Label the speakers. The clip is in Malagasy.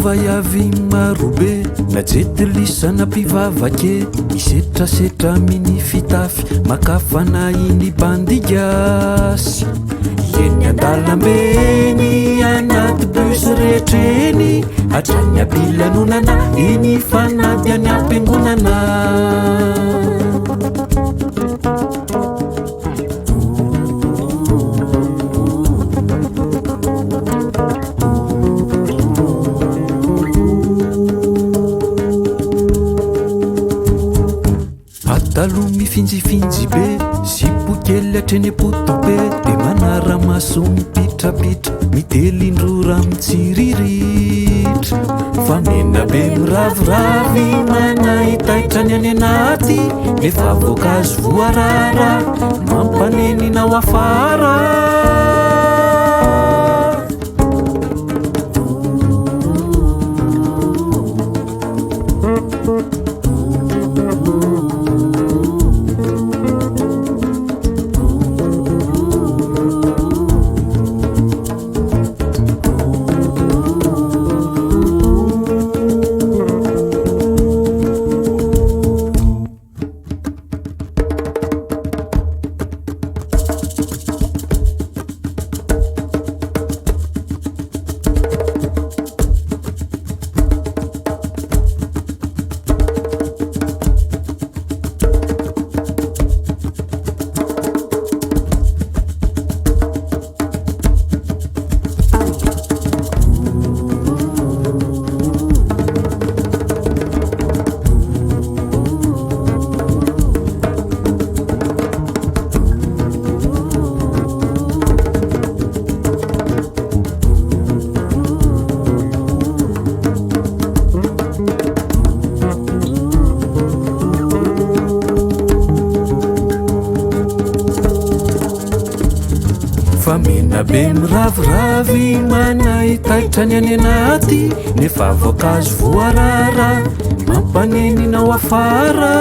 Speaker 1: Vaiavy marobe najetelisana mpivavake misetrasetra miny fitafy makafana iny bandigasy eny andalambeny anaty bus rehetreny hatrany abilanonana eny fanady any ampiangonana. Taloha mifinjifinjy be sipokely hatreny apotobe de manara-maso mipitrapitra mitelindrora mitsiriritra fa mena be miraviravy manahitahitra ny any anaty nefa voankazo voarara mampanenina ao afara. Fa mena be miraviravy manahitahitra ny any anaty nefa voankazo voarara mampanenina ao afara.